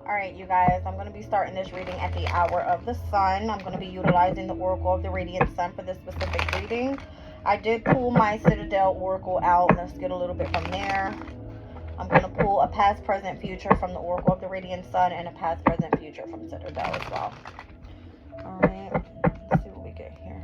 Alright, you guys, I'm going to be starting this reading at the hour of the sun. I'm going to be utilizing the Oracle of the Radiant Sun for this specific reading. I did pull my Citadel Oracle out. Let's get a little bit from there. I'm going to pull a past, present, future from the Oracle of the Radiant Sun and a past, present, future from Citadel as well. Alright, let's see what we get here.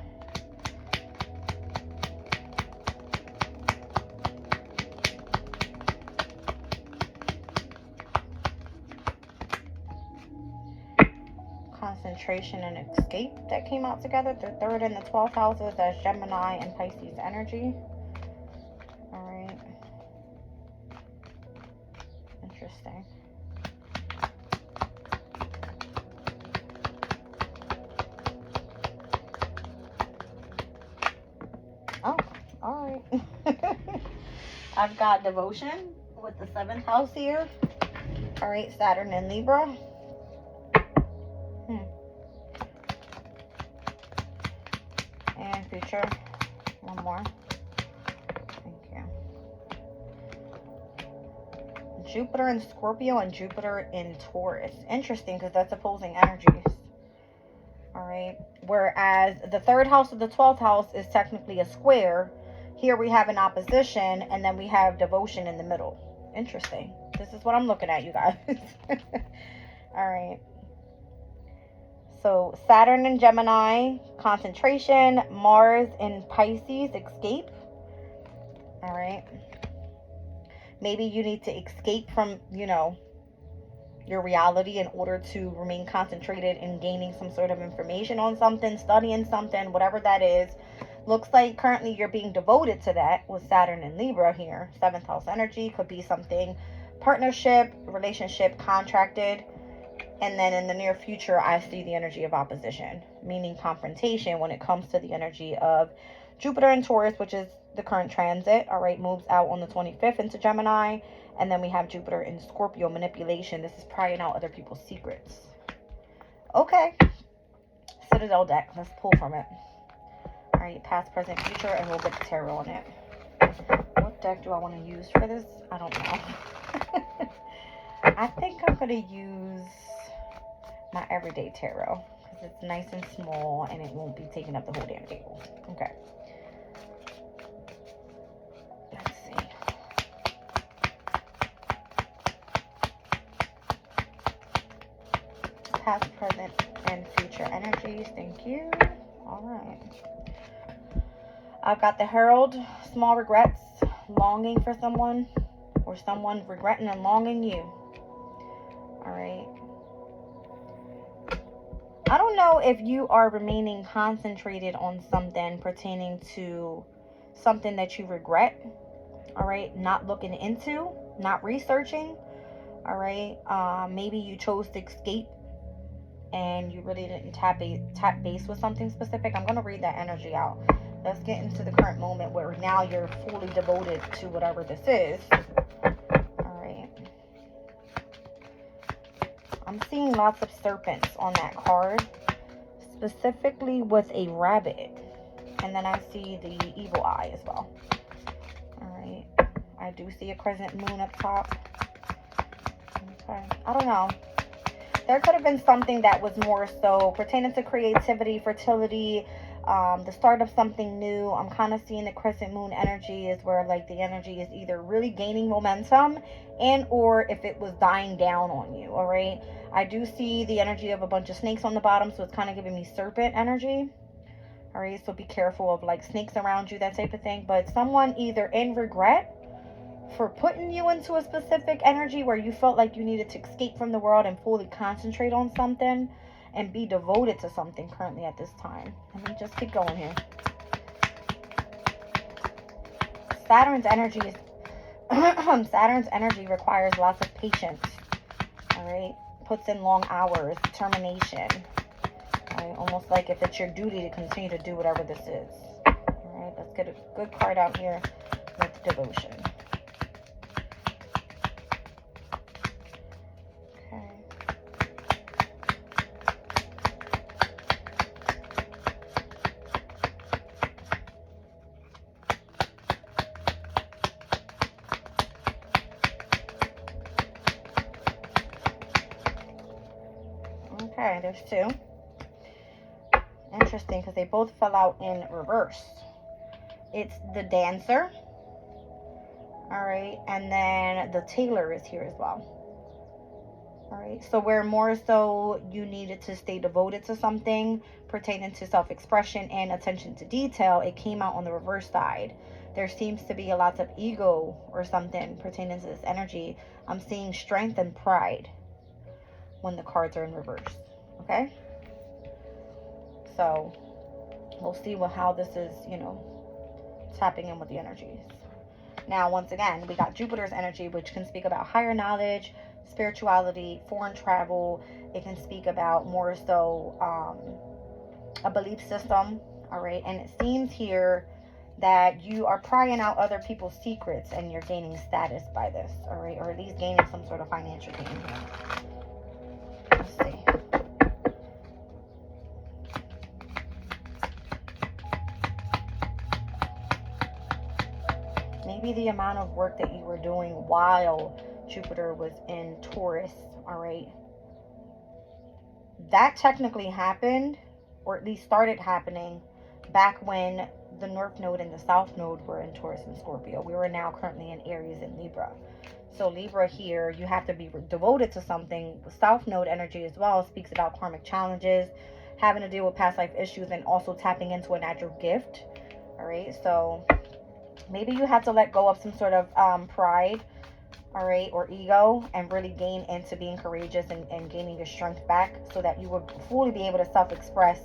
Concentration and escape that came out together. The 3rd and the 12th houses as Gemini and Pisces energy. Alright. Interesting. Oh, alright. I've got devotion with the 7th house here. Alright, Saturn and Libra. And future. One more. Thank you. Jupiter in Scorpio and Jupiter in Taurus. Interesting, because that's opposing energies. Alright. Whereas the 3rd house of the 12th house is technically a square. Here we have an opposition, and then we have devotion in the middle. Interesting. This is what I'm looking at, you guys. Alright. So Saturn in Gemini, concentration. Mars in Pisces, escape. Alright. Maybe you need to escape from, you know, your reality in order to remain concentrated in gaining some sort of information on something, studying something, whatever that is. Looks like currently you're being devoted to that with Saturn and Libra here. 7th house energy could be something partnership, relationship, contracted. And then in the near future, I see the energy of opposition, meaning confrontation when it comes to the energy of Jupiter in Taurus, which is the current transit. All right, moves out on the 25th into Gemini. And then we have Jupiter in Scorpio, manipulation. This is prying out other people's secrets. Okay. Citadel deck. Let's pull from it. All right, past, present, future, and we'll get the tarot on it. What deck do I want to use for this? I don't know. I think I'm going to use my everyday tarot because it's nice and small and it won't be taking up the whole damn table. Okay. Let's see. Past, present, and future energies. Thank you. All right. I've got the Herald, small regrets, longing for someone, or someone regretting and longing you. All right. I don't know if you are remaining concentrated on something pertaining to something that you regret. All right. Not looking into, not researching. All right. Maybe you chose to escape and you really didn't tap base with something specific. I'm going to read that energy out. Let's get into the current moment where now you're fully devoted to whatever this is. All right. I'm seeing lots of serpents on that card, specifically with a rabbit. And then I see the evil eye as well. All right. I do see a crescent moon up top. Okay. I don't know. There could have been something that was more so pertaining to creativity, fertility, the start of something new. I'm kind of seeing the crescent moon energy is where like the energy is either really gaining momentum and or if it was dying down on you. All right. I do see the energy of a bunch of snakes on the bottom. So it's kind of giving me serpent energy. All right. So be careful of like snakes around you, that type of thing. But someone either in regret for putting you into a specific energy where you felt like you needed to escape from the world and fully concentrate on something and be devoted to something currently at this time. Let me just keep going here. Saturn's energy is Saturn's energy requires lots of patience. All right, puts in long hours, determination. All right, almost like if it's your duty to continue to do whatever this is. All right, let's get a good card out here with devotion. Okay, there's two. Interesting, because they both fell out in reverse. It's the Dancer. All right, and then the Tailor is here as well. All right, so where more so you needed to stay devoted to something pertaining to self-expression and attention to detail, it came out on the reverse side. There seems to be a lot of ego or something pertaining to this energy. I'm seeing strength and pride when the cards are in reverse. Okay, so we'll see how this is, you know, tapping in with the energies. Now, once again, we got Jupiter's energy, which can speak about higher knowledge, spirituality, foreign travel. It can speak about more so a belief system. All right, and it seems here that you are prying out other people's secrets and you're gaining status by this. All right, or at least gaining some sort of financial gain here. Let's see. Maybe the amount of work that you were doing while Jupiter was in Taurus, all right, that technically happened, or at least started happening, back when the North Node and the South Node were in Taurus and Scorpio. We were now currently in Aries and Libra. So Libra here, you have to be devoted to something. South Node energy as well speaks about karmic challenges, having to deal with past life issues, and also tapping into a natural gift. All right, so maybe you had to let go of some sort of pride, all right, or ego, and really gain into being courageous and gaining your strength back so that you would fully be able to self-express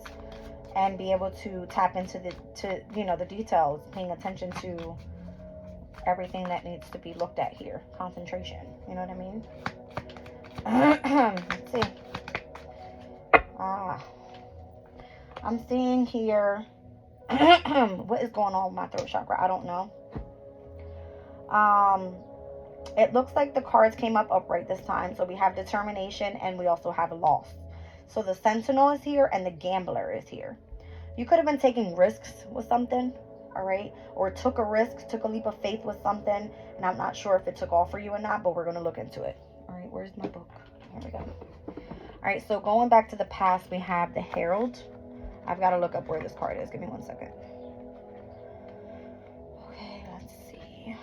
and be able to tap into the details, paying attention to everything that needs to be looked at here. Concentration, you know what I mean? Let's see. I'm seeing here what is going on with my throat chakra? I don't know. It looks like the cards came up upright this time. So we have determination and we also have loss. So the Sentinel is here and the Gambler is here. You could have been taking risks with something, all right? Or took a risk, took a leap of faith with something. And I'm not sure if it took off for you or not, but we're going to look into it. All right, where's my book? Here we go. All right, so going back to the past, we have the Herald. I've got to look up where this card is. Give me 1 second. Okay, let's see.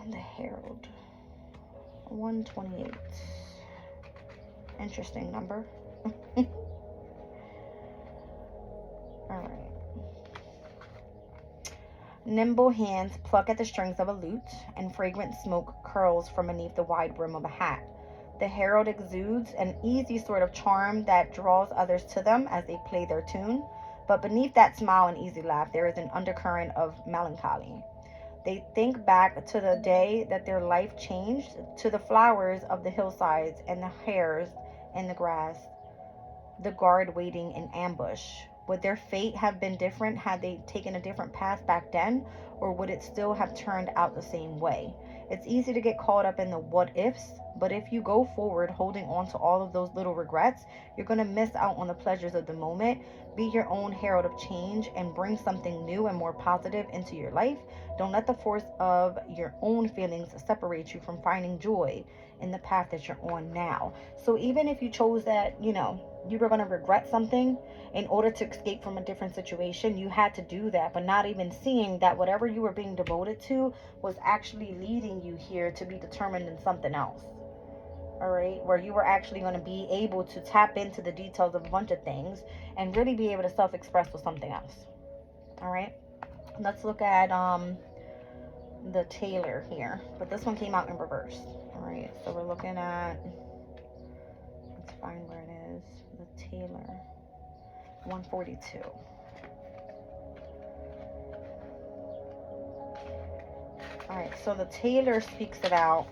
The Herald. 128. Interesting number. All right. Nimble hands pluck at the strings of a lute, and fragrant smoke curls from beneath the wide brim of a hat. The herald exudes an easy sort of charm that draws others to them as they play their tune, but beneath that smile and easy laugh, there is an undercurrent of melancholy. They think back to the day that their life changed, to the flowers of the hillsides and the hares in the grass, the guard waiting in ambush. Would their fate have been different had they taken a different path back then, or would it still have turned out the same way? It's easy to get caught up in the what ifs, but if you go forward holding on to all of those little regrets, you're going to miss out on the pleasures of the moment. Be your own herald of change and bring something new and more positive into your life. Don't let the force of your own feelings separate you from finding joy in the path that you're on now. So even if you chose that, you were going to regret something in order to escape from a different situation, you had to do that, but not even seeing that whatever you were being devoted to was actually leading you here to be determined in something else. All right, where you were actually going to be able to tap into the details of a bunch of things and really be able to self-express with something else. All right, let's look at the Tailor here, but this one came out in reverse. All right, so we're looking at, let's find where it is, the Tailor. 142. All right, so the Tailor speaks about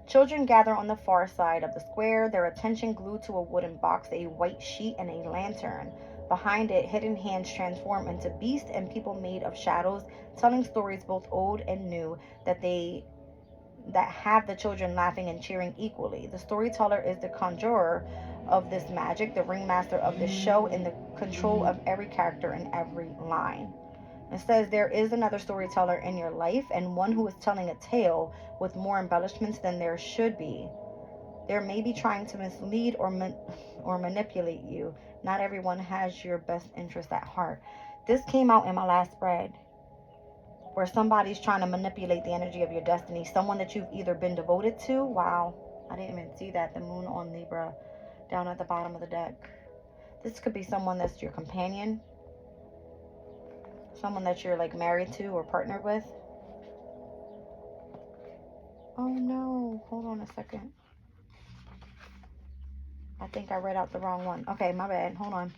children gather on the far side of the square, their attention glued to a wooden box, a white sheet, and a lantern. Behind it, hidden hands transform into beasts and people made of shadows, telling stories both old and new that have the children laughing and cheering equally. The storyteller is the conjurer of this magic, the ringmaster of this show, in the control of every character and every line. It says there is another storyteller in your life, and one who is telling a tale with more embellishments than there should be. There may be trying to mislead or manipulate you. Not everyone has your best interest at heart. This came out in my last spread, where somebody's trying to manipulate the energy of your destiny. Someone that you've either been devoted to. Wow, I didn't even see that. The moon on Libra down at the bottom of the deck. This could be someone that's your companion, someone that you're like married to or partnered with. Oh no, hold on a second. I think I read out the wrong one. Okay, my bad. Hold on.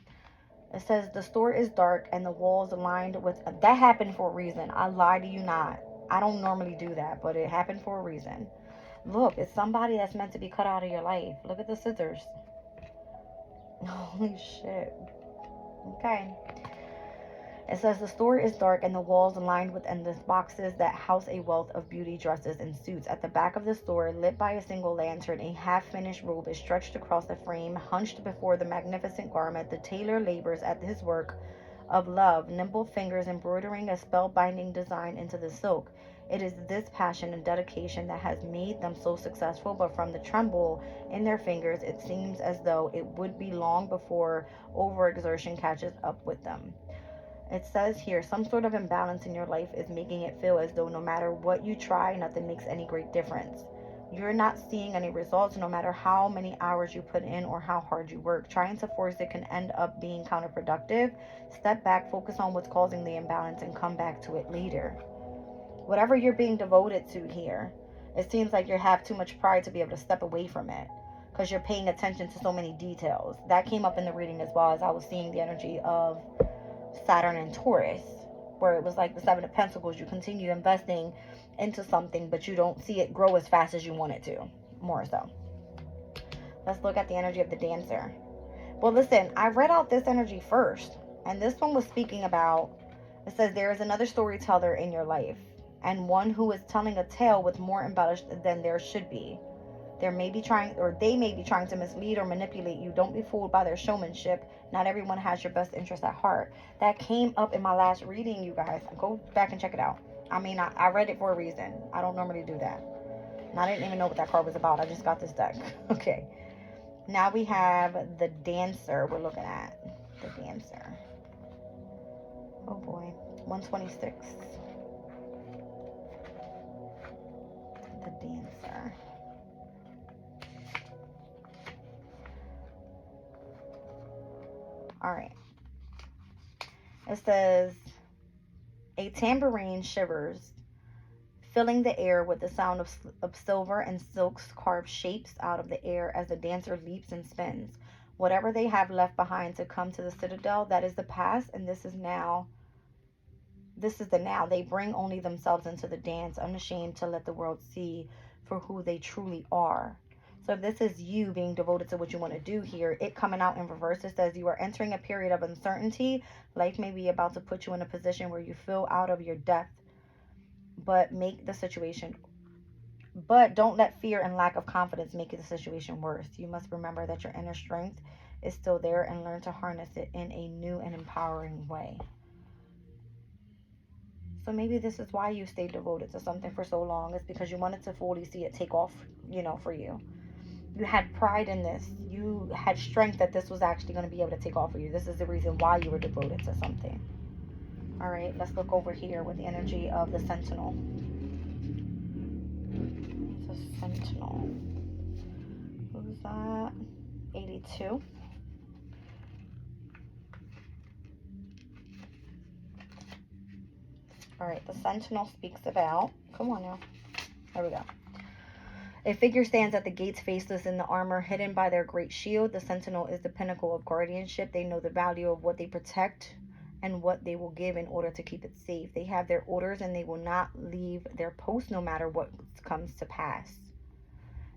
It says the store is dark and the walls lined with... That happened for a reason. I lie to you not. I don't normally do that, but it happened for a reason. Look, it's somebody that's meant to be cut out of your life. Look at the scissors. Holy shit. Okay. It says the store is dark and the walls lined with endless boxes that house a wealth of beauty dresses and suits. At the back of the store, lit by a single lantern, a half-finished robe is stretched across the frame. Hunched before the magnificent garment, the tailor labors at his work of love, nimble fingers embroidering a spellbinding design into the silk. It is this passion and dedication that has made them so successful, but from the tremble in their fingers, it seems as though it would be long before overexertion catches up with them. It says here, some sort of imbalance in your life is making it feel as though no matter what you try, nothing makes any great difference. You're not seeing any results no matter how many hours you put in or how hard you work. Trying to force it can end up being counterproductive. Step back, focus on what's causing the imbalance, and come back to it later. Whatever you're being devoted to here, it seems like you have too much pride to be able to step away from it because you're paying attention to so many details. That came up in the reading as well, as I was seeing the energy of Saturn and Taurus, where it was like the Seven of Pentacles. You continue investing into something, but you don't see it grow as fast as you want it to, more so. Let's look at the energy of the Dancer. Well, listen, I read out this energy first, and this one was speaking about, it says there is another storyteller in your life, and one who is telling a tale with more embellished than there should be. They may be trying to mislead or manipulate you. Don't be fooled by their showmanship. Not everyone has your best interest at heart. That came up in my last reading, you guys. Go back and check it out. I mean, I read it for a reason. I don't normally do that. And I didn't even know what that card was about. I just got this deck. Okay. Now we have the Dancer we're looking at. The Dancer. Oh boy. 126. The Dancer. All right. It says, a tambourine shivers, filling the air with the sound of silver and silks carved shapes out of the air as the dancer leaps and spins. Whatever they have left behind to come to the citadel, that is the past, and this is now. This is the now. They bring only themselves into the dance, unashamed to let the world see for who they truly are. So if this is you being devoted to what you want to do here, it coming out in reverse, it says you are entering a period of uncertainty. Life may be about to put you in a position where you feel out of your depth, but don't let fear and lack of confidence make the situation worse. You must remember that your inner strength is still there and learn to harness it in a new and empowering way. So maybe this is why you stayed devoted to something for so long. It's because you wanted to fully see it take off, for you. You had pride in this. You had strength that this was actually going to be able to take off for you. This is the reason why you were devoted to something. All right, let's look over here with the energy of the Sentinel. The Sentinel. Who's that? 82. All right, the Sentinel speaks about, come on now. There we go. A figure stands at the gates, faceless in the armor, hidden by their great shield. The Sentinel is the pinnacle of guardianship. They know the value of what they protect and what they will give in order to keep it safe. They have their orders and they will not leave their post no matter what comes to pass.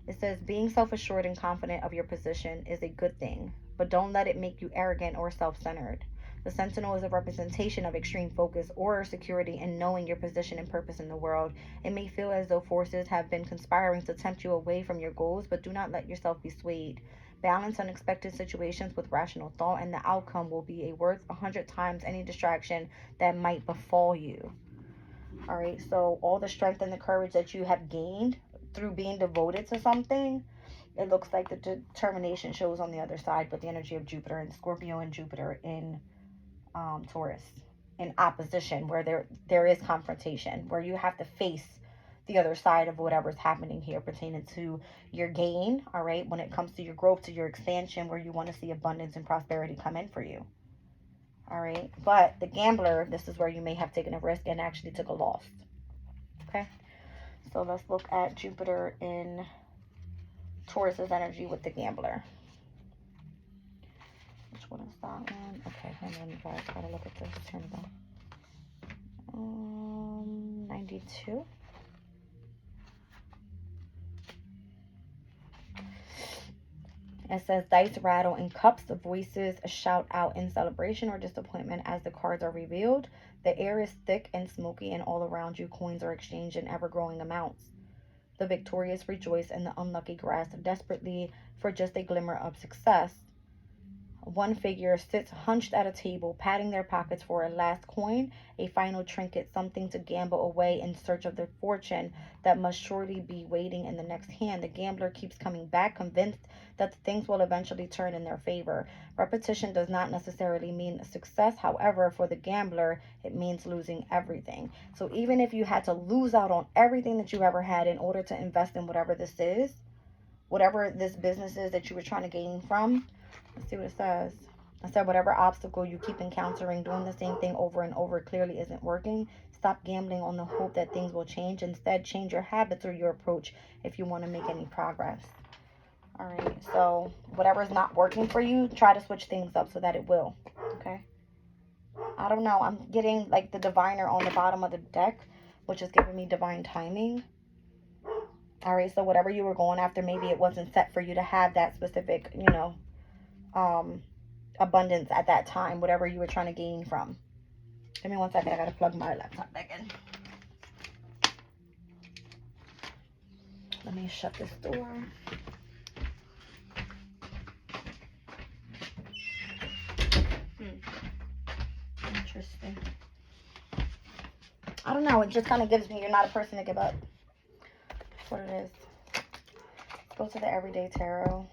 It says being self-assured and confident of your position is a good thing, but don't let it make you arrogant or self-centered. The Sentinel is a representation of extreme focus or security in knowing your position and purpose in the world. It may feel as though forces have been conspiring to tempt you away from your goals, but do not let yourself be swayed. Balance unexpected situations with rational thought, and the outcome will be worth 100 times any distraction that might befall you. All right, so all the strength and the courage that you have gained through being devoted to something it looks like the determination shows on the other side, but the energy of Jupiter and Scorpio and Jupiter in Taurus in opposition, where there is confrontation, where you have to face the other side of whatever's happening here pertaining to your gain, all right, when it comes to your growth, to your expansion, where you want to see abundance and prosperity come in for you, all right. But the gambler, this is where you may have taken a risk and actually took a loss, okay. So let's look at Jupiter in Taurus's energy with the gambler. Which one is that one? Okay, hold on, you guys. Gotta look at this. Here we go. 92. It says dice rattle in cups. The voices shout out in celebration or disappointment as the cards are revealed. The air is thick and smoky, and all around you coins are exchanged in ever-growing amounts. The victorious rejoice, and the unlucky grasp desperately for just a glimmer of success. One figure sits hunched at a table, patting their pockets for a last coin, a final trinket, something to gamble away in search of their fortune that must surely be waiting in the next hand. The gambler keeps coming back, convinced that the things will eventually turn in their favor. Repetition does not necessarily mean success. However, for the gambler, it means losing everything. So even if you had to lose out on everything that you ever had in order to invest in whatever this is, whatever this business is that you were trying to gain from, let's see what it says. I said, whatever obstacle you keep encountering, doing the same thing over and over clearly isn't working. Stop gambling on the hope that things will change. Instead, change your habits or your approach if you want to make any progress. All right, so whatever is not working for you, try to switch things up so that it will, okay? I don't know. I'm getting like the diviner on the bottom of the deck, which is giving me divine timing. All right, so whatever you were going after, maybe it wasn't set for you to have that specific, you know, abundance at that time, whatever you were trying to gain from. Give me 1 second. I got to plug my laptop back in. Let me shut this door. Interesting. I don't know. It just kind of gives me, you're not a person to give up. That's what it is. Let's go to the Everyday Tarot.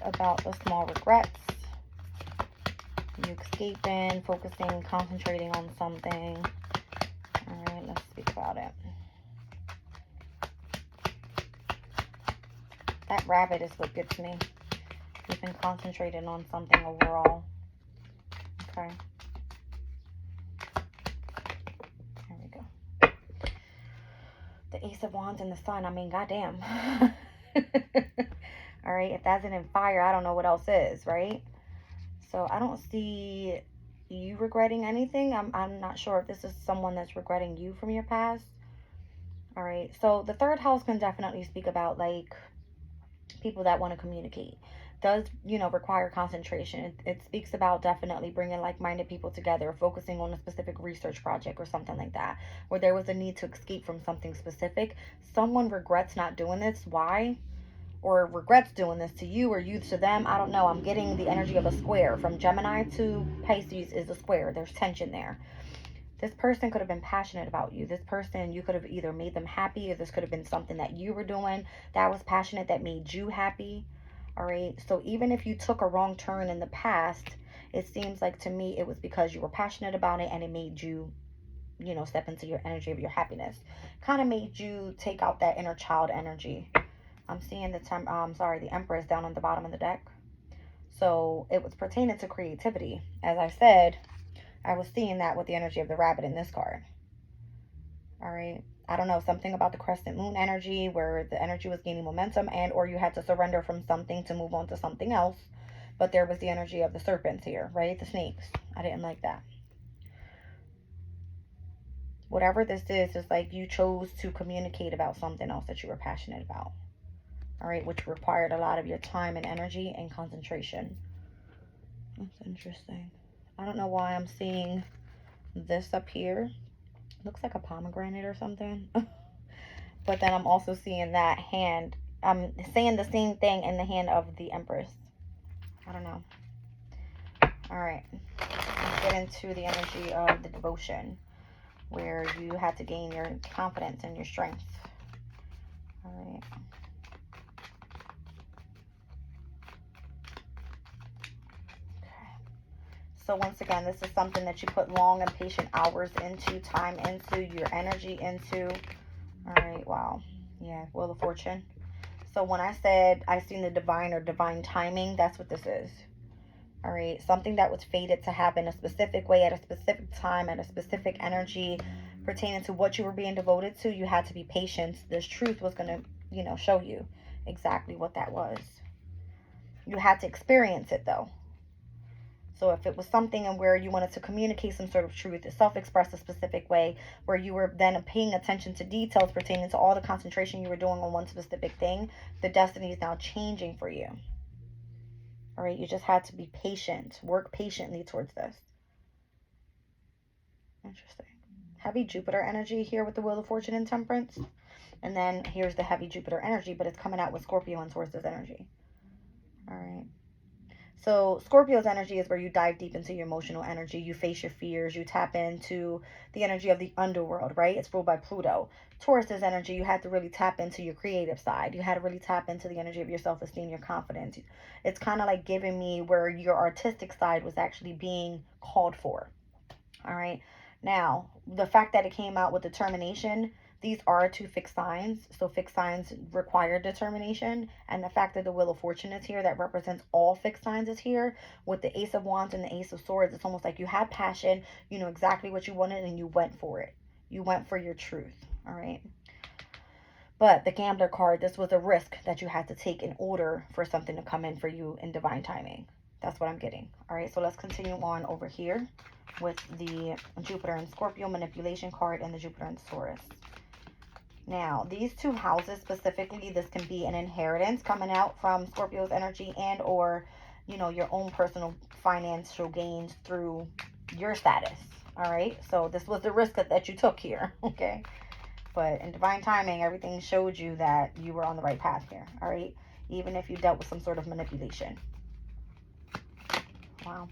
About the small regrets, you escaping, focusing, concentrating on something. All right, let's speak about it. That rabbit is what gets me. You've been concentrating on something overall. Okay. There we go. The Ace of Wands and the Sun. I mean, goddamn. All right, if that's in fire, I don't know what else is, right? So I don't see you regretting anything. I'm not sure if this is someone that's regretting you from your past. All right, so the third house can definitely speak about like people that want to communicate. Does, you know, require concentration. It speaks about definitely bringing like-minded people together, focusing on a specific research project or something like that, where there was a need to escape from something specific. Someone regrets not doing this. Why? Or regrets doing this to you or you to them. I don't know. I'm getting the energy of a square. From Gemini to Pisces is a square. There's tension there. This person could have been passionate about you. This person, you could have either made them happy, or this could have been something that you were doing that was passionate, that made you happy. All right. So even if you took a wrong turn in the past, it seems like to me it was because you were passionate about it and it made you, you know, step into your energy of your happiness. Kind of made you take out that inner child energy. I'm seeing the Empress down on the bottom of the deck. So it was pertaining to creativity. As I said, I was seeing that with the energy of the rabbit in this card. All right. I don't know, something about the crescent moon energy where the energy was gaining momentum, and or you had to surrender from something to move on to something else. But there was the energy of the serpents here, right? The snakes. I didn't like that. Whatever this is like you chose to communicate about something else that you were passionate about. All right, which required a lot of your time and energy and concentration. That's interesting. I don't know why I'm seeing this up here. Looks like a pomegranate or something. But then I'm also seeing that hand. I'm saying the same thing in the hand of the Empress. I don't know. All right. Let's get into the energy of the devotion, where you had to gain your confidence and your strength. All right. So once again, this is something that you put long and patient hours into, time into, your energy into. All right, wow. Yeah, Wheel of Fortune. So when I said I seen the divine or divine timing, that's what this is. All right, something that was fated to happen a specific way at a specific time, at a specific energy pertaining to what you were being devoted to. You had to be patient. This truth was going to, show you exactly what that was. You had to experience it though. So if it was something and where you wanted to communicate some sort of truth, self-express a specific way, where you were then paying attention to details pertaining to all the concentration you were doing on one specific thing, the destiny is now changing for you. All right, you just had to be patient, work patiently towards this. Interesting. Heavy Jupiter energy here with the Wheel of Fortune and Temperance. And then here's the heavy Jupiter energy, but it's coming out with Scorpio and Taurus energy. All right. So Scorpio's energy is where you dive deep into your emotional energy. You face your fears. You tap into the energy of the underworld, right? It's ruled by Pluto. Taurus's energy, you had to really tap into your creative side. You had to really tap into the energy of your self-esteem, your confidence. It's kind of like giving me where your artistic side was actually being called for. All right. Now, the fact that it came out with determination, these are two fixed signs. So fixed signs require determination. And the fact that the Wheel of Fortune is here, that represents all fixed signs, is here. With the Ace of Wands and the Ace of Swords, it's almost like you had passion. You know exactly what you wanted and you went for it. You went for your truth. All right. But the Gambler card, this was a risk that you had to take in order for something to come in for you in divine timing. That's what I'm getting. All right. So let's continue on over here with the Jupiter and Scorpio manipulation card and the Jupiter and Taurus. Now, these two houses specifically, this can be an inheritance coming out from Scorpio's energy and or, your own personal financial gains through your status. All right. So this was the risk that you took here. Okay. But in divine timing, everything showed you that you were on the right path here. All right. Even if you dealt with some sort of manipulation. Wow.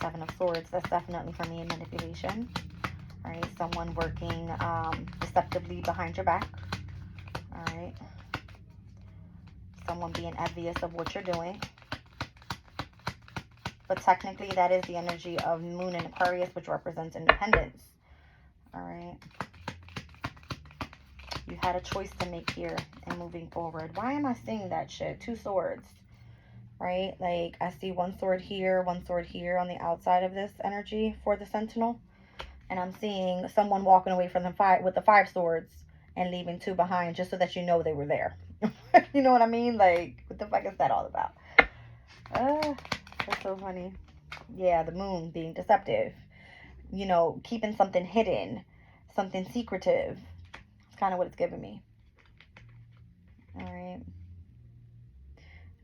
Seven of Swords, that's definitely for me in manipulation. All right, someone working deceptively behind your back. All right. Someone being envious of what you're doing. But technically, that is the energy of Moon in Aquarius, which represents independence. All right. You had a choice to make here and moving forward. Why am I seeing that shit? Two swords. Right? Like, I see one sword here on the outside of this energy for the Sentinel. And I'm seeing someone walking away from the with the 5 swords and leaving 2 behind just so that you know they were there. You know what I mean? Like, what the fuck is that all about? That's so funny. Yeah, the moon being deceptive. Keeping something hidden. Something secretive. It's kind of what it's giving me. All right.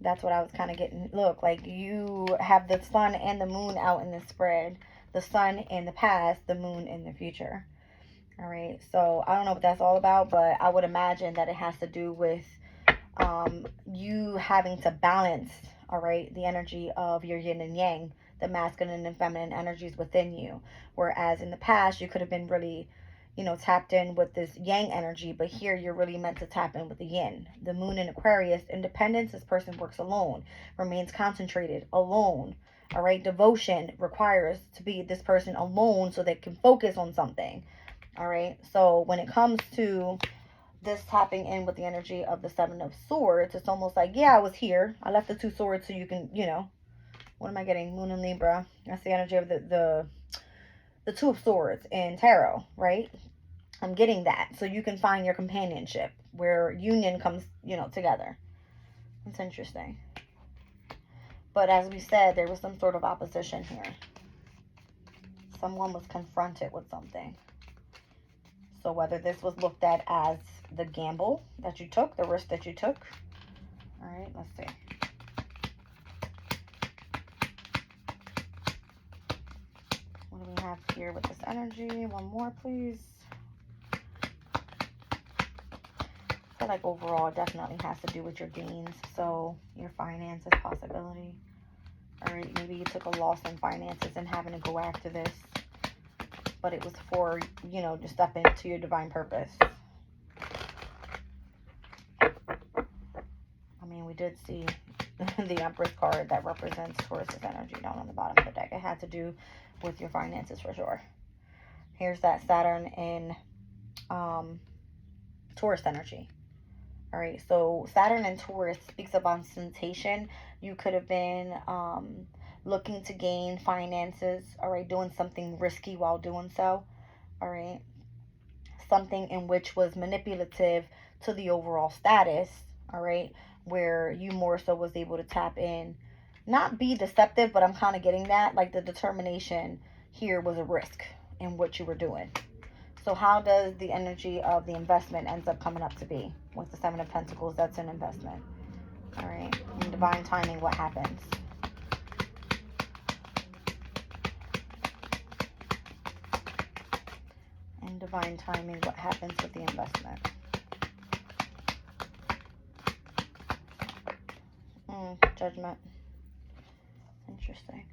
That's what I was kind of getting. Look, like you have the sun and the moon out in the spread. The sun in the past, the moon in the future. All right. So I don't know what that's all about, but I would imagine that it has to do with you having to balance, all right, the energy of your yin and yang, the masculine and feminine energies within you. Whereas in the past, you could have been really tapped in with this yang energy, but here you're really meant to tap in with the yin. The moon in Aquarius, independence, this person works alone, remains concentrated, alone. All right, devotion requires to be this person alone so they can focus on something. All right, so when it comes to this tapping in with the energy of the 7 of Swords, it's almost like, yeah, I was here. I left the 2 swords so you can, what am I getting? Moon and Libra. That's the energy of the 2 of Swords in tarot, right? I'm getting that. So you can find your companionship where union comes, you know, together. It's interesting. But as we said, there was some sort of opposition here. Someone was confronted with something. So whether this was looked at as the gamble that you took, the risk that you took. All right, let's see. What do we have here with this energy? One more, please. I feel like overall it definitely has to do with your gains. So your finances possibility. All right, maybe you took a loss in finances and having to go after this. But it was for, you know, to step into your divine purpose. I mean, we did see the Empress card that represents Taurus's energy down on the bottom of the deck. It had to do with your finances for sure. Here's that Saturn in Taurus energy. All right, so Saturn in Taurus speaks of ostentation. You could have been looking to gain finances, all right, doing something risky while doing so, all right, something in which was manipulative to the overall status, all right, where you more so was able to tap in, not be deceptive, but I'm kind of getting that, like the determination here was a risk in what you were doing. So how does the energy of the investment ends up coming up to be? With the Seven of Pentacles, that's an investment. All right. In divine timing, what happens? In divine timing, what happens with the investment? Judgment. Interesting.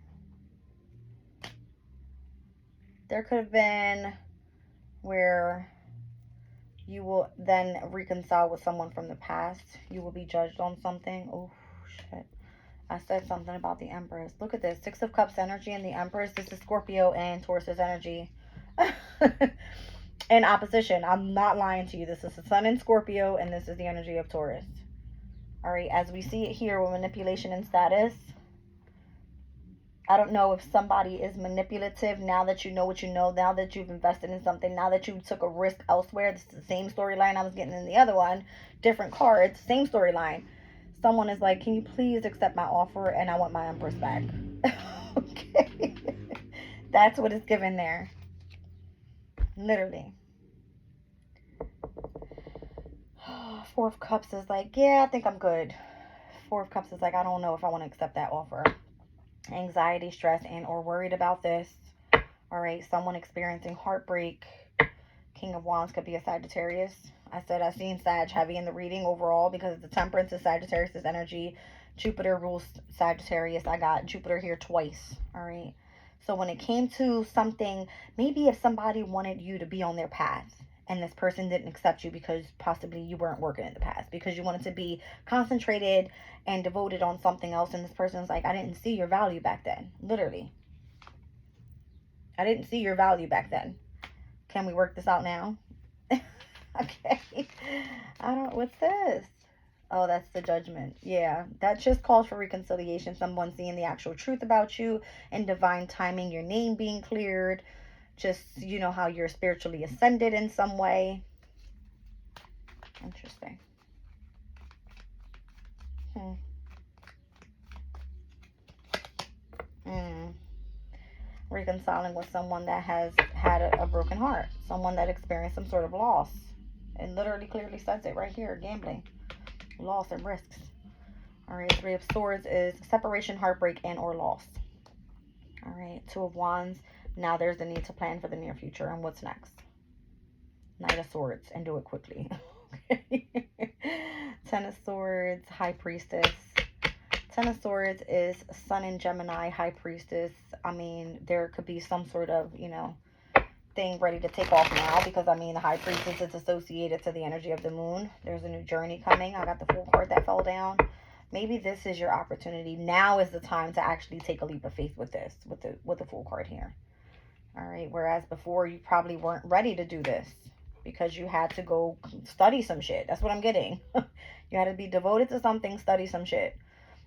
There could have been where you will then reconcile with someone from the past. You will be judged on something. Oh, shit. I said something about the Empress. Look at this. Six of Cups energy and the Empress. This is Scorpio and Taurus's energy. In opposition. I'm not lying to you. This is the Sun in Scorpio and this is the energy of Taurus. All right. As we see it here with manipulation and status. I don't know if somebody is manipulative now that you know what you know, now that you've invested in something, now that you took a risk elsewhere. This is the same storyline I was getting in the other one. Different cards, same storyline. Someone is like, can you please accept my offer and I want my Empress back. Okay. That's what it's given there. Literally. Four of Cups is like, yeah, I think I'm good. Four of Cups is like, I don't know if I want to accept that offer. Anxiety, stress, and or worried about this. All right, someone experiencing heartbreak. King of Wands could be a Sagittarius. I said I've seen Sag heavy in the reading overall because the Temperance is Sagittarius' energy. Jupiter rules Sagittarius. I got Jupiter here twice. All right. So when it came to something, maybe if somebody wanted you to be on their path and this person didn't accept you because possibly you weren't working in the past, because you wanted to be concentrated and devoted on something else, and this person's like, I didn't see your value back then. Literally. I didn't see your value back then. Can we work this out now? Okay. I don't, what's this? Oh, that's the Judgment. Yeah, that just calls for reconciliation. Someone seeing the actual truth about you and divine timing, your name being cleared. Just, you know, how you're spiritually ascended in some way. Interesting. Reconciling with someone that has had a broken heart. Someone that experienced some sort of loss. It literally clearly says it right here. Gambling. Loss and risks. All right, Three of Swords is separation, heartbreak, and or loss. All right, Two of Wands. Now there's the need to plan for the near future and what's next. Knight of Swords, and do it quickly. Okay. Ten of Swords, High Priestess. Ten of Swords is Sun in Gemini, High Priestess. I mean, there could be some sort of, you know, thing ready to take off now because, I mean, the High Priestess is associated to the energy of the moon. There's a new journey coming. I got the Fool card that fell down. Maybe this is your opportunity. Now is the time to actually take a leap of faith with this, with the Fool card here. All right. Whereas before you probably weren't ready to do this because you had to go study some shit. That's what I'm getting. You had to be devoted to something, study some shit.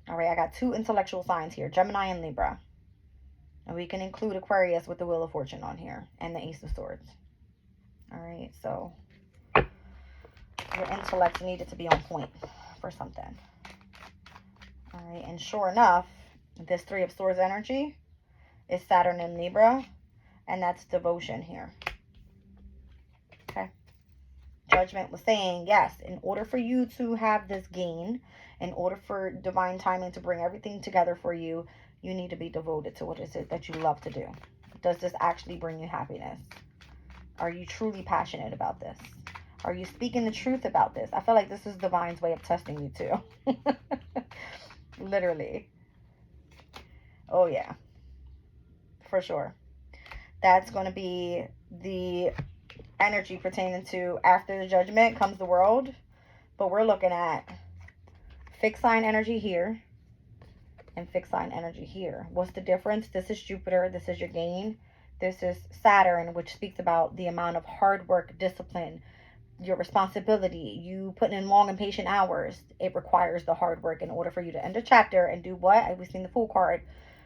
All right. I got two intellectual signs here, Gemini and Libra. And we can include Aquarius with the Wheel of Fortune on here and the Ace of Swords. All right, so your intellect needed to be on point for something. All right, and sure enough, this Three of Swords energy is Saturn in Libra, and that's devotion here. Okay. Judgment was saying, yes, in order for you to have this gain, in order for divine timing to bring everything together for you, you need to be devoted to what is it that you love to do. Does this actually bring you happiness? Are you truly passionate about this? Are you speaking the truth about this? I feel like this is divine's way of testing you too. Literally. Oh yeah, for sure. That's going to be the energy pertaining to after the judgment comes the world. But we're looking at fixed sign energy here and fixed sign energy here. What's the difference? This is Jupiter. This is your gain. This is Saturn, which speaks about the amount of hard work, discipline, your responsibility, you putting in long and patient hours. It requires the hard work in order for you to end a chapter and do what? I was seeing the Fool card,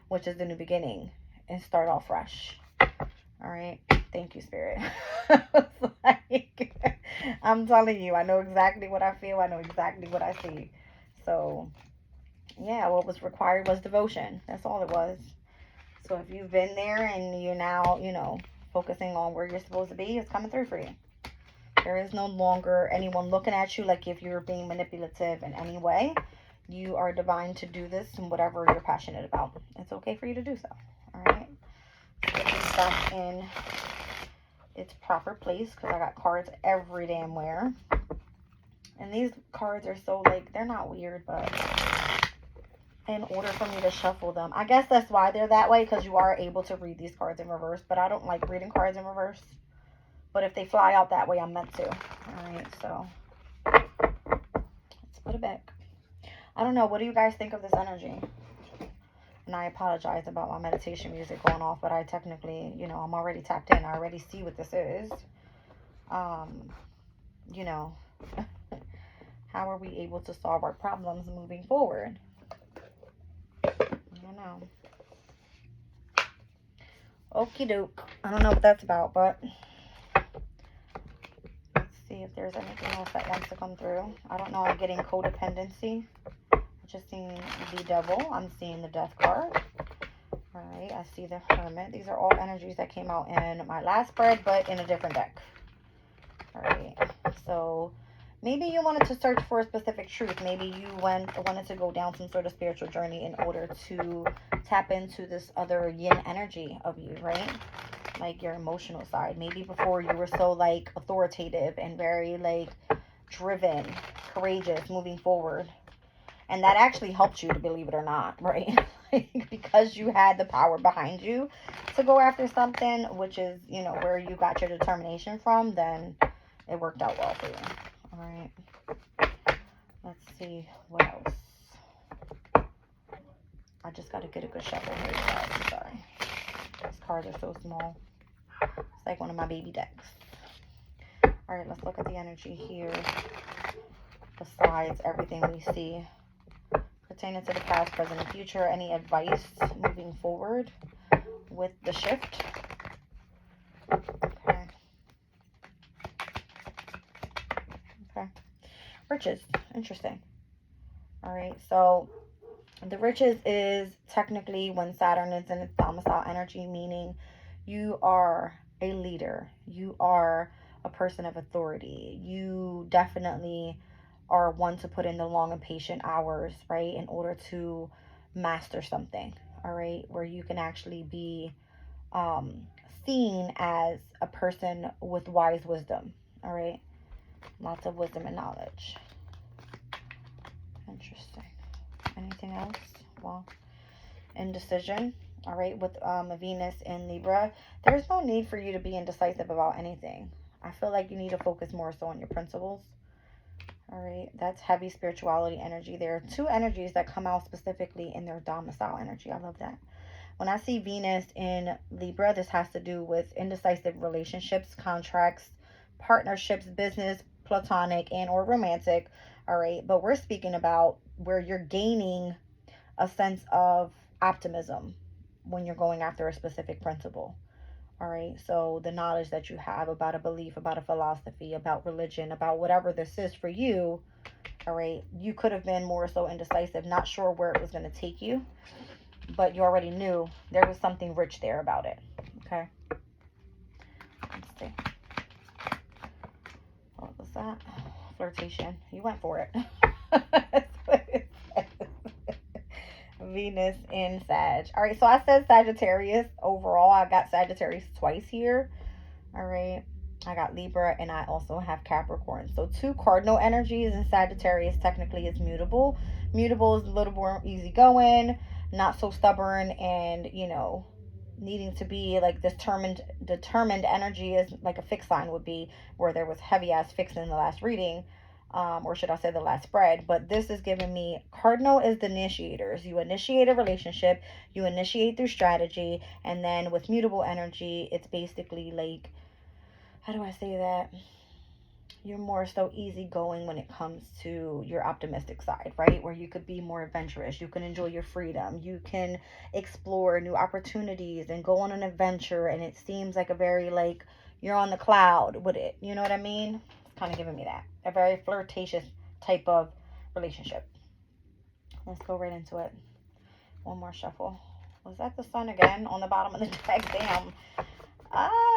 which is the new beginning, and start off fresh. All right. Thank you, Spirit. Like, I'm telling you, I know exactly what I feel. I know exactly what I see. So, yeah, what was required was devotion. That's all it was. So if you've been there and you're now, you know, focusing on where you're supposed to be, it's coming through for you. There is no longer anyone looking at you like if you're being manipulative in any way. You are divine to do this and whatever you're passionate about. It's okay for you to do so. All right. Let's get this back in its proper place because I got cards every damn where. And these cards are so, like, they're not weird, but in order for me to shuffle them, I guess that's why they're that way, because you are able to read these cards in reverse, but I don't like reading cards in reverse. But if they fly out that way, I'm meant to. All right, so let's put it back. I don't know. What do you guys think of this energy? And I apologize about my meditation music going off, but I technically, you know, I'm already tapped in. I already see what this is. You know, how are we able to solve our problems moving forward? I don't know. Okie doke. I don't know what that's about, but let's see if there's anything else that wants to come through. I don't know. I'm getting codependency. I'm just seeing the devil. I'm seeing the death card. All right. I see the hermit. These are all energies that came out in my last spread, but in a different deck. All right. So maybe you wanted to search for a specific truth. Maybe you wanted to go down some sort of spiritual journey in order to tap into this other yin energy of you, right? Like your emotional side. Maybe before you were so like authoritative and very like driven, courageous, moving forward. And that actually helped you, to believe it or not, right? Because you had the power behind you to go after something, which is, you know, where you got your determination from, then it worked out well for you. All right. Let's see what else. I just got to get a good shuffle here, guys. I'm sorry. These cards are so small. It's like one of my baby decks. All right, let's look at the energy here. Besides everything we see pertaining to the past, present, and future, any advice moving forward with the shift? Okay. Okay. Riches. Interesting. All right. So the riches is technically when Saturn is in its domicile energy, meaning you are a leader. You are a person of authority. You definitely are one to put in the long and patient hours, right, in order to master something, all right, where you can actually be seen as a person with wise wisdom, all right, lots of wisdom and knowledge. Interesting. Anything else? Well, indecision, all right, with Venus in Libra, there's no need for you to be indecisive about anything. I feel like you need to focus more so on your principles. All right, that's heavy spirituality energy. There are two energies that come out specifically in their domicile energy. I love that. When I see Venus in Libra, this has to do with indecisive relationships, contracts, partnerships, business, platonic, and or romantic. All right, but we're speaking about where you're gaining a sense of optimism when you're going after a specific principle. All right. So the knowledge that you have about a belief, about a philosophy, about religion, about whatever this is for you. All right. You could have been more so indecisive, not sure where it was going to take you, but you already knew there was something rich there about it. Okay. Let's see. What was that? Flirtation. You went for it. That's what it says. Venus in Sag. All right, so I said Sagittarius overall. I got Sagittarius twice here. All right. I got Libra and I also have Capricorn. So two cardinal energies, and Sagittarius technically is mutable. Mutable is a little more easygoing, not so stubborn, and needing to be like determined energy is like a fixed sign would be, where there was heavy ass fixing in the last reading. Or should I say the last spread. But this is giving me cardinal is the initiators. You initiate a relationship, you initiate through strategy, and then with mutable energy, it's basically like, how do I say that? You're more so easygoing when it comes to your optimistic side, right? Where you could be more adventurous. You can enjoy your freedom. You can explore new opportunities and go on an adventure. And it seems like a very, like, you're on the cloud with it. You know what I mean? It's kind of giving me that. A very flirtatious type of relationship. Let's go right into it. One more shuffle. Was that the sun again on the bottom of the deck? Damn.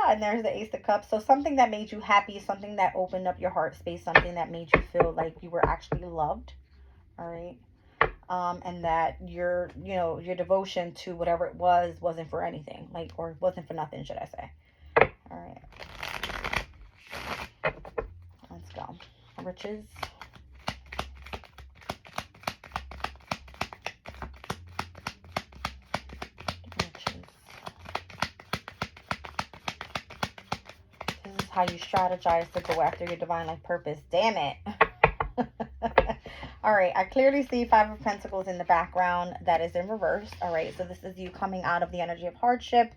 And there's the Ace of Cups. So something that made you happy, something that opened up your heart space, something that made you feel like you were actually loved. All right. And that your devotion to whatever it wasn't for anything, like, or wasn't for nothing, should I say. All right. Let's go. Riches. How you strategize to go after your divine life purpose. Damn it. All right, I clearly see Five of Pentacles in the background. That is in reverse. All right, so this is you coming out of the energy of hardship.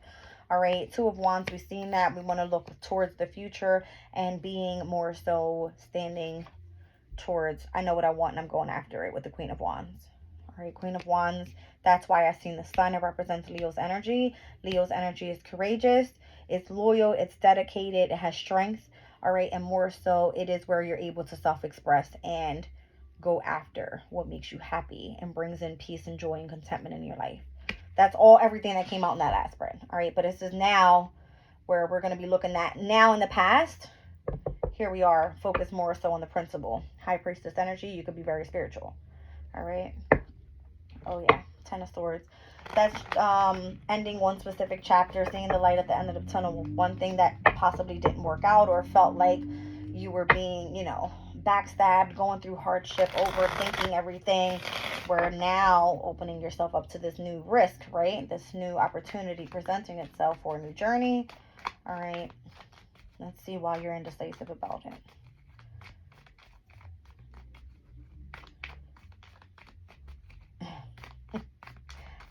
All right, Two of Wands, we've seen that. We want to look towards the future and being more so standing towards, I know what I want and I'm going after it, with the Queen of Wands. All right, Queen of Wands, that's why I've seen the sun. It represents Leo's energy. Leo's energy is courageous. It's loyal, it's dedicated, it has strength, all right, and more so, it is where you're able to self-express and go after what makes you happy and brings in peace and joy and contentment in your life. That's everything that came out in that last spread, all right, but this is now where we're going to be looking at now in the past. Here we are, focus more so on the principle. High Priestess energy, you could be very spiritual, all right. Oh yeah, Ten of Swords. That's ending one specific chapter, seeing the light at the end of the tunnel. One thing that possibly didn't work out, or felt like you were being, backstabbed, going through hardship, overthinking everything. We're now opening yourself up to this new risk, right? This new opportunity presenting itself for a new journey. All right. Let's see why you're indecisive about it.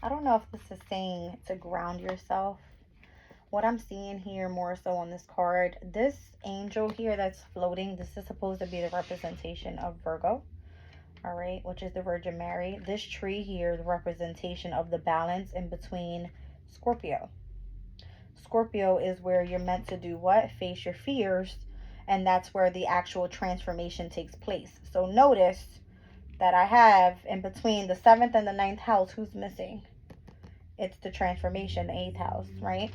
I don't know if this is saying to ground yourself. What I'm seeing here more so on this card, this angel here that's floating, this is supposed to be the representation of Virgo, all right, which is the Virgin Mary. This tree here is the representation of the balance in between Scorpio. Scorpio is where you're meant to do what? Face your fears, and that's where the actual transformation takes place. So notice that I have in between the 7th and the 9th house, who's missing? It's the transformation, the 8th house, right?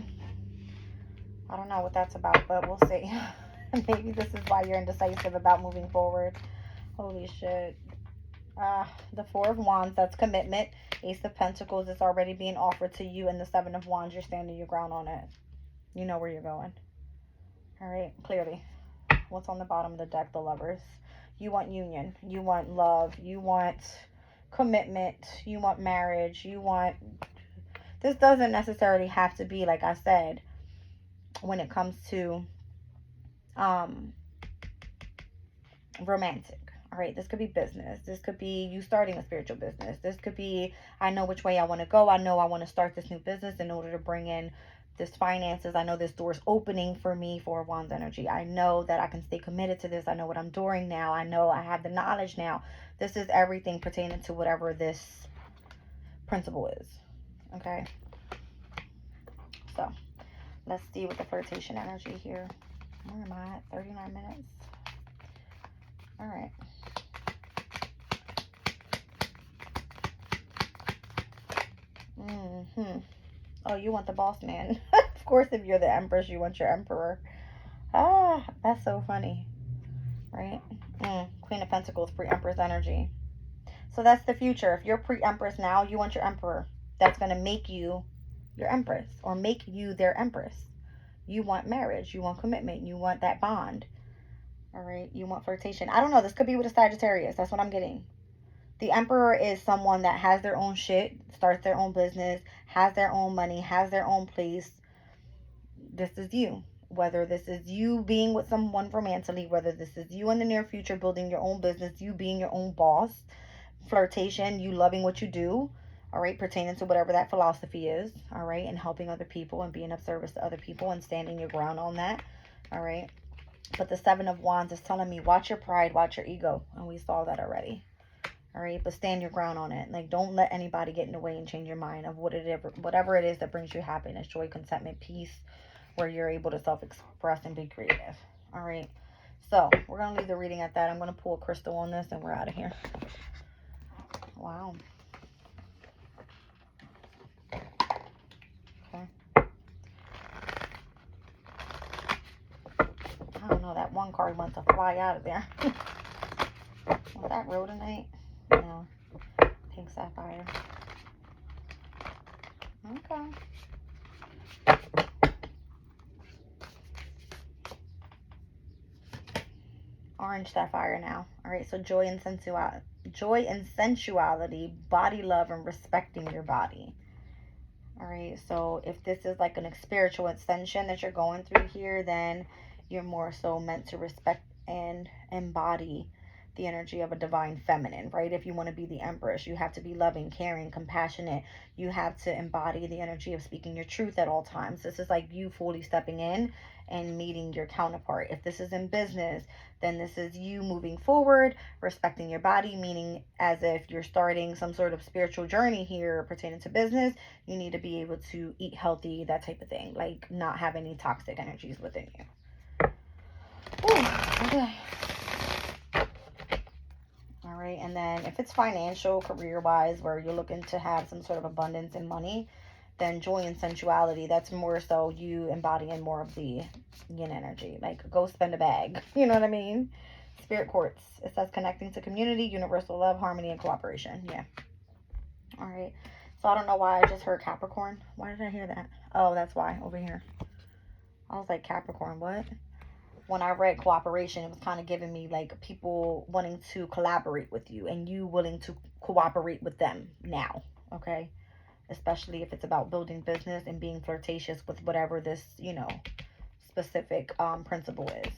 I don't know what that's about, but we'll see. Maybe this is why you're indecisive about moving forward. Holy shit. The Four of Wands, that's commitment. Ace of Pentacles is already being offered to you, and the Seven of Wands, you're standing your ground on it. You know where you're going. All right, clearly. What's on the bottom of the deck? The Lovers. You want union. You want love. You want commitment. You want marriage. You want... This doesn't necessarily have to be, like I said, when it comes to romantic. All right, this could be business. This could be you starting a spiritual business. This could be, I know which way I want to go. I know I want to start this new business in order to bring in this finances. I know this door's opening for me for Wands energy. I know that I can stay committed to this. I know what I'm doing now. I know I have the knowledge now. This is everything pertaining to whatever this principle is. Okay. So Let's see with the flirtation energy here. Where am I at? 39 minutes. All right. Oh, you want the boss man. Of course, if you're the empress, you want your emperor. Ah, that's so funny. Right? Queen of Pentacles, pre-empress energy. So that's the future. If you're pre-empress now, you want your emperor. That's going to make you your empress or make you their empress. You want marriage. You want commitment. You want that bond. All right? You want flirtation. I don't know. This could be with a Sagittarius. That's what I'm getting. The emperor is someone that has their own shit, starts their own business, has their own money, has their own place. This is you. Whether this is you being with someone romantically, whether this is you in the near future building your own business, you being your own boss, flirtation, you loving what you do, all right, pertaining to whatever that philosophy is, all right, and helping other people and being of service to other people and standing your ground on that, all right. But the Seven of Wands is telling me, watch your pride, watch your ego, and we saw that already. All right, but stand your ground on it. Like, don't let anybody get in the way and change your mind of whatever it is that brings you happiness, joy, contentment, peace, where you're able to self-express and be creative. All right, so we're going to leave the reading at that. I'm going to pull a crystal on this and we're out of here. Wow. Okay. I don't know, that one card wants to fly out of there. Was that rhodonite? No. Pink sapphire. Okay. Orange sapphire now. All right, so joy and sensuality, body love, and respecting your body. All right, so if this is like a spiritual ascension that you're going through here, then you're more so meant to respect and embody the energy of a divine feminine, right? If you want to be the empress, you have to be loving, caring, compassionate. You have to embody the energy of speaking your truth at all times. This is like you fully stepping in and meeting your counterpart. If this is in business, then this is you moving forward, respecting your body, meaning as if you're starting some sort of spiritual journey here pertaining to business, you need to be able to eat healthy, that type of thing, like not have any toxic energies within you. Ooh, okay. All right, and then if it's financial, career-wise, where you're looking to have some sort of abundance in money, then joy and sensuality, that's more so you embodying more of the yin energy. Like, go spend a bag. You know what I mean? Spirit quartz. It says connecting to community, universal love, harmony, and cooperation. Yeah. All right. So I don't know why I just heard Capricorn. Why did I hear that? Oh, that's why. Over here. I was like, Capricorn, what? When I read cooperation, it was kind of giving me like people wanting to collaborate with you and you willing to cooperate with them now, okay? Especially if it's about building business and being flirtatious with whatever this, you know, specific principle is.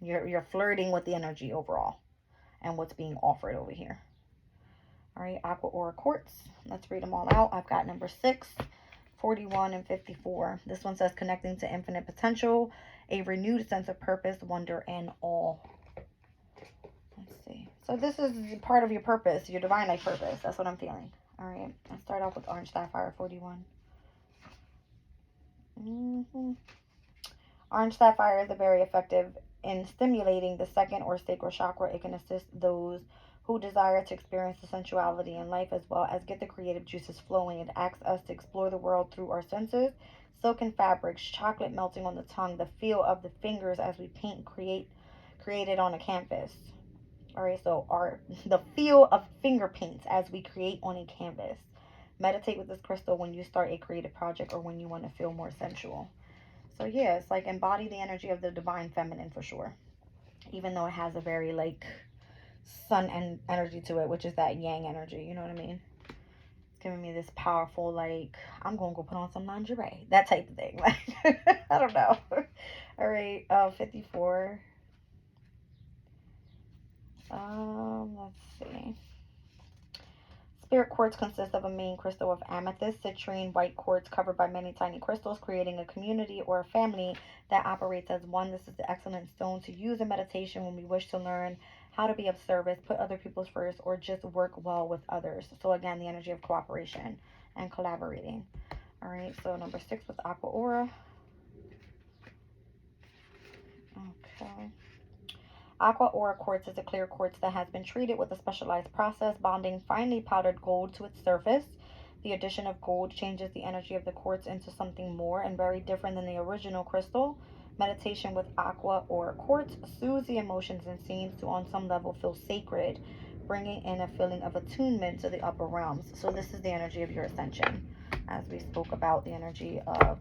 You're flirting with the energy overall and what's being offered over here. All right, Aqua Aura Quartz. Let's read them all out. I've got number 6, 41, and 54. This one says connecting to infinite potential, a renewed sense of purpose, wonder, and awe. Let's see. So this is part of your purpose, your divine life purpose. That's what I'm feeling. All right. Let's start off with Orange Sapphire 41. Orange Sapphire is very effective in stimulating the second or sacral chakra. It can assist those who desire to experience the sensuality in life as well as get the creative juices flowing. It asks us to explore the world through our senses. Silken fabrics, chocolate melting on the tongue, the feel of the fingers as we paint, created on a canvas. All right, so the feel of finger paints as we create on a canvas. Meditate with this crystal when you start a creative project or when you want to feel more sensual. So yeah, it's like embody the energy of the divine feminine for sure. Even though it has a very like sun and energy to it, which is that yang energy, you know what I mean? It's giving me this powerful, like, I'm gonna go put on some lingerie, that type of thing. Like, I don't know. All right, 54. Let's see. Spirit quartz consists of a main crystal of amethyst, citrine, white quartz covered by many tiny crystals, creating a community or a family that operates as one. This is the excellent stone to use in meditation when we wish to learn how to be of service, put other people first, or just work well with others. So again, the energy of cooperation and collaborating. All right, so number 6 with Aqua Aura. Aqua Aura Quartz is a clear quartz that has been treated with a specialized process, bonding finely powdered gold to its surface. The addition of gold changes the energy of the quartz into something more and very different than the original crystal. Meditation with Aqua Aura Quartz soothes the emotions and seems to, on some level, feel sacred, bringing in a feeling of attunement to the upper realms. So this is the energy of your ascension, as we spoke about the energy of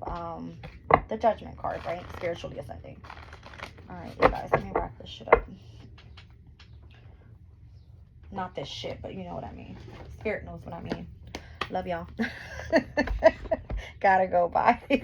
the Judgment card, right? Spiritually ascending. All right, you guys, let me wrap this shit up. Not this shit, but you know what I mean. Spirit knows what I mean. Love y'all. Gotta go. Bye.